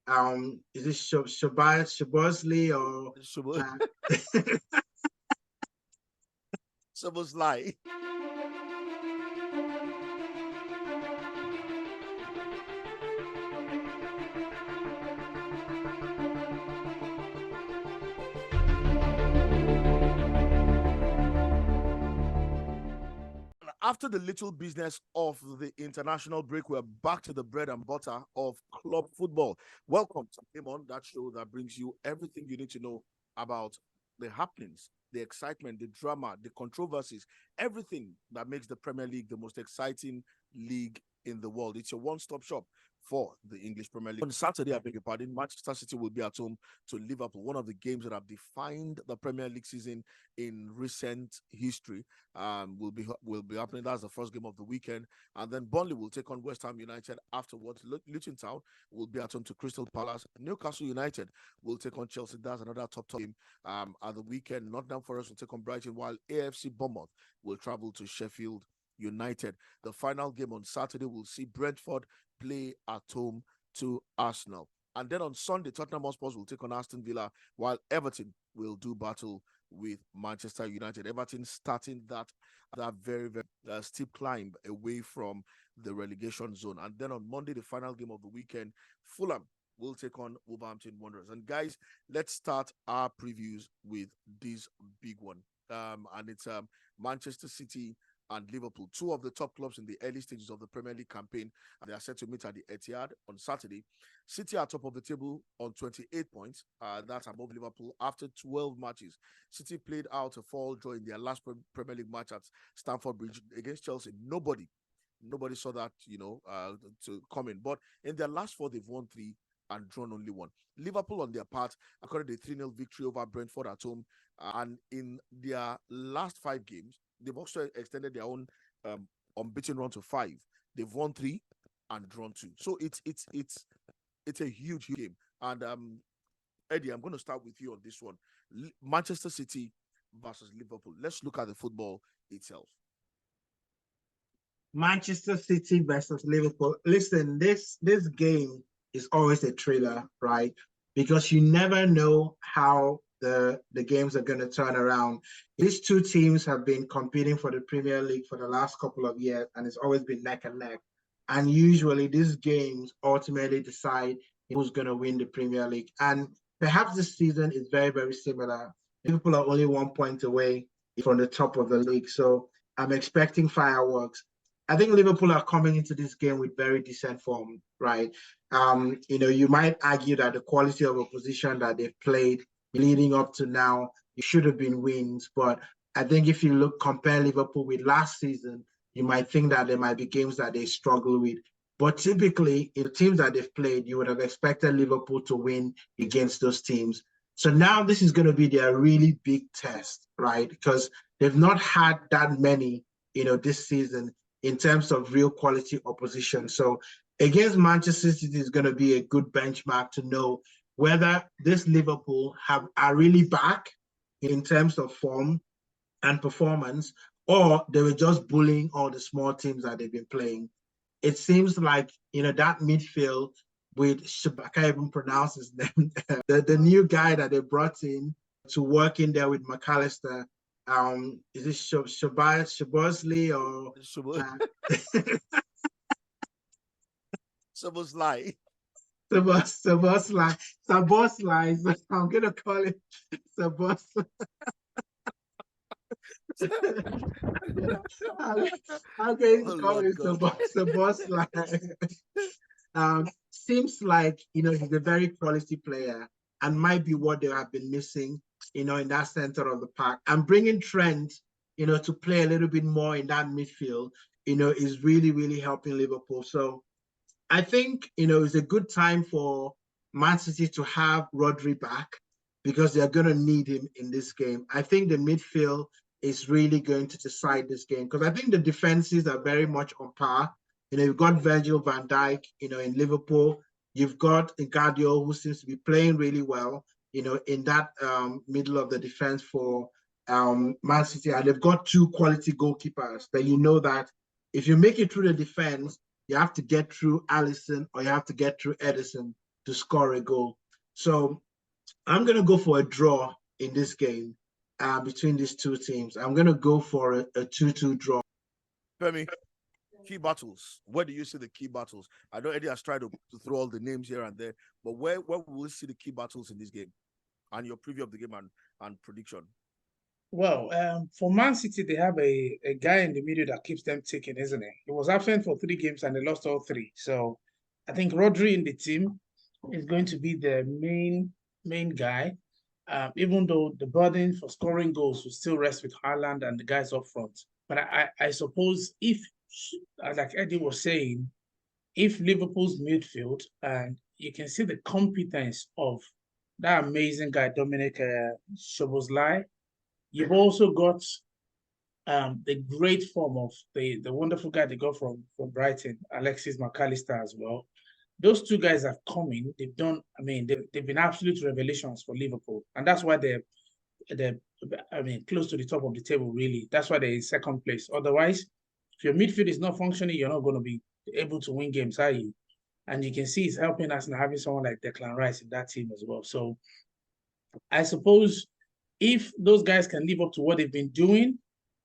Is it Shabosley or Sobo- uh, Soboslai. After the little business of the international break, we're back to the bread and butter of club football. Welcome to Game On, that show that brings you everything you need to know about the happenings, the excitement, the drama, the controversies, everything that makes the Premier League the most exciting league in the world. It's your one-stop shop for the English Premier League. On Saturday, I beg your pardon, Manchester City will be at home to Liverpool, one of the games that have defined the Premier League season in recent history. Will be happening. That's the first game of the weekend, and then Burnley will take on West Ham United afterwards. Luton Town will be at home to Crystal Palace. Newcastle United will take on Chelsea. That's another top game. At the weekend, Nottingham Forest will take on Brighton, while AFC Bournemouth will travel to Sheffield United. The final game on Saturday will see Brentford play at home to Arsenal. And then on Sunday, Tottenham Hotspur will take on Aston Villa, while Everton will do battle with Manchester United. Everton starting that very, very steep climb away from the relegation zone. And then on Monday, the final game of the weekend, Fulham will take on Wolverhampton Wanderers. And guys, let's start our previews with this big one. And it's Manchester City and Liverpool, two of the top clubs in the early stages of the Premier League campaign. And they are set to meet at the Etihad on Saturday. City are top of the table on 28 points. That's above Liverpool after 12 matches. City played out a 4-all draw in their last Premier League match at Stamford Bridge against Chelsea. Nobody saw that, to come in. But in their last four, they've won 3 and drawn only 1. Liverpool, on their part, according to a 3-0 victory over Brentford at home. And in their last 5 games, they've also extended their own unbeaten run to 5. They've won 3 and drawn 2. So it's a huge game. And Eddie, I'm going to start with you on this one. Manchester City versus Liverpool. Let's look at the football itself. Manchester City versus Liverpool? Listen, this game is always a thriller, right? Because you never know how the games are going to turn around. These two teams have been competing for the Premier League for the last couple of years, and it's always been neck and neck. And usually these games ultimately decide who's going to win the Premier League. And perhaps this season is very, very similar. Liverpool are only 1 point away from the top of the league. So I'm expecting fireworks. I think Liverpool are coming into this game with very decent form, right? You might argue that the quality of opposition that they've played leading up to now, it should have been wins. But I think if you compare Liverpool with last season, you might think that there might be games that they struggle with. But typically, in the teams that they've played, you would have expected Liverpool to win against those teams. So now this is going to be their really big test, right? Because they've not had that many, this season in terms of real quality opposition. So against Manchester City is going to be a good benchmark to know whether this Liverpool are really back in terms of form and performance, or they were just bullying all the small teams that they've been playing. It seems like, that midfield with, I can't even pronounce his name, the new guy that they brought in to work in there with McAllister. Is it Shabosley or Soboslai. Saboslai. I'm gonna call it Saboslai. I'm going to call it Saboslai. Seems like he's a very quality player and might be what they have been missing, in that center of the park. And bringing Trent, to play a little bit more in that midfield, is really, really helping Liverpool. So I think, it's a good time for Man City to have Rodri back because they're going to need him in this game. I think the midfield is really going to decide this game because I think the defenses are very much on par. You've got Virgil van Dijk, in Liverpool. You've got Guardiola, who seems to be playing really well, in that middle of the defense for Man City. And they've got 2 quality goalkeepers. But you know that if you make it through the defense, you have to get through Alisson or you have to get through Edison to score a goal. So I'm going to go for a draw in this game between these two teams. I'm going to go for a 2-2 draw. Femi, key battles. Where do you see the key battles? I know Eddie has tried to throw all the names here and there, but where will we see the key battles in this game? And your preview of the game and prediction. Well, for Man City, they have a guy in the middle that keeps them ticking, isn't it? He was absent for 3 games and they lost all 3. So I think Rodri in the team is going to be the main guy. Even though the burden for scoring goals will still rest with Haaland and the guys up front. But I suppose if, like Eddie was saying, if Liverpool's midfield, and you can see the competence of that amazing guy, Dominic Szoboszlai. You've also got the great form of the wonderful guy they got from Brighton, Alexis McAllister as well. Those 2 guys have come in. They've done. I mean, they've been absolute revelations for Liverpool, and that's why they're close to the top of the table. Really, that's why they're in second place. Otherwise, if your midfield is not functioning, you're not going to be able to win games, are you? And you can see it's helping us now having someone like Declan Rice in that team as well. So, I suppose, if those guys can live up to what they've been doing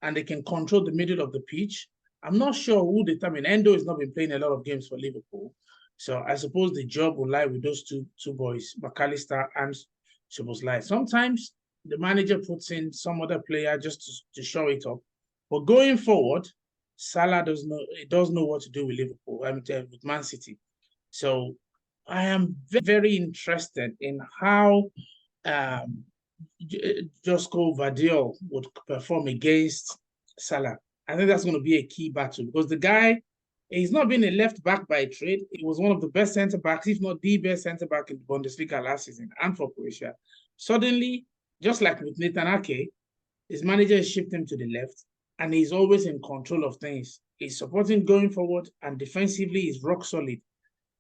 and they can control the middle of the pitch, I'm not sure who determine. Endo has not been playing a lot of games for Liverpool. So I suppose the job will lie with those two boys, McAllister and Szoboszlai. Sometimes the manager puts in some other player just to show it up. But going forward, Salah does know what to do with Liverpool, with Man City. So I am very interested in how Josko Vardiol would perform against Salah. I think that's going to be a key battle because the guy, he's not been a left back by trade. He was one of the best centre backs, if not the best centre back in the Bundesliga last season and for Croatia. Suddenly, just like with Nathan Ake, his manager has shifted him to the left and he's always in control of things. He's supporting going forward and defensively he's rock solid.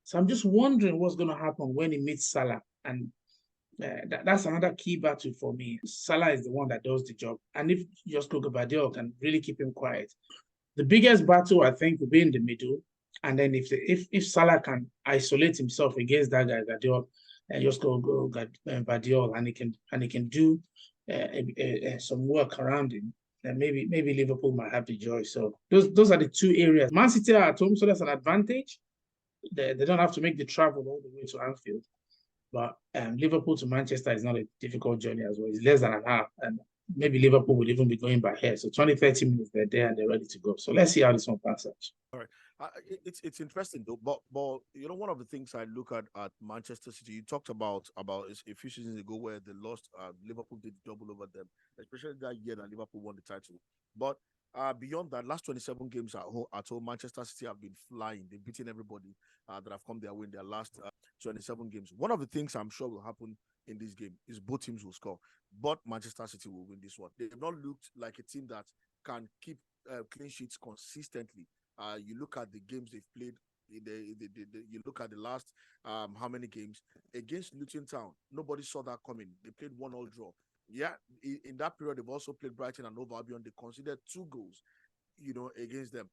So I'm just wondering what's going to happen when he meets Salah. And that's another key battle for me. Salah is the one that does the job. And if Josko Gvardiol can really keep him quiet, the biggest battle I think will be in the middle. And then if Salah can isolate himself against that guy Gvardiol and Josko Gvardiol, and he can do some work around him, then maybe Liverpool might have the joy. So those are the 2 areas. Man City are at home, so that's an advantage. They don't have to make the travel all the way to Anfield. But Liverpool to Manchester is not a difficult journey as well. It's less than an hour. And maybe Liverpool will even be going by here. So 20, 30 minutes, they're there and they're ready to go. So let's see how this one pans out. All right. It's interesting though, but one of the things I look at Manchester City, you talked about a few seasons ago where they lost, Liverpool did double over them, especially that year that Liverpool won the title. But beyond that, last 27 games at home, Manchester City have been flying. They've beaten everybody that have come their way in their last 27 games. One of the things I'm sure will happen in this game is both teams will score, but Manchester City will win this one. They've not looked like a team that can keep clean sheets consistently. You look at the games they've played. You look at the last how many games against Luton Town. Nobody saw that coming. They played 1-1 draw. Yeah, in that period they've also played Brighton and Hove Albion. They considered 2 goals, against them.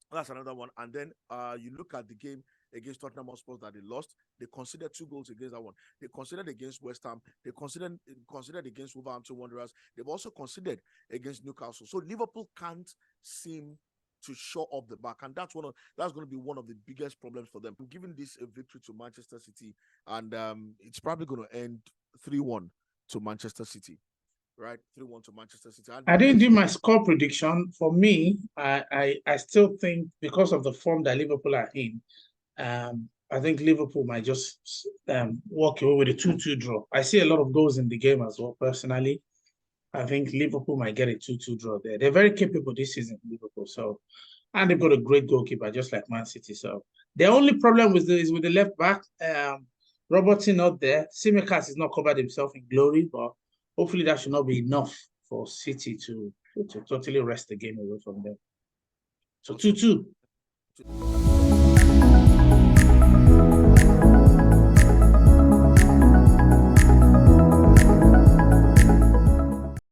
That's another one. And then you look at the game against Tottenham Hotspur that they lost. They considered 2 goals against that one. They considered against West Ham. They considered against Wolverhampton Wanderers. They've also considered against Newcastle. So Liverpool can't seem to show up the back, and that's going to be one of the biggest problems for them. I'm giving this a victory to Manchester City, and it's probably going to end 3-1 to Manchester City. Right, 3-1 to Manchester City. I didn't do my score prediction. For me, I still think because of the form that Liverpool are in, I think Liverpool might just walk away with a 2-2 draw. I see a lot of goals in the game as well, personally. I think Liverpool might get a 2-2 draw there. They're very capable this season, Liverpool. So, and they've got a great goalkeeper, just like Man City. So, the only problem is with the left back. Robertson not there. Tsimikas is not covered himself in glory, but hopefully that should not be enough for City to totally wrest the game away from them. So 2-2.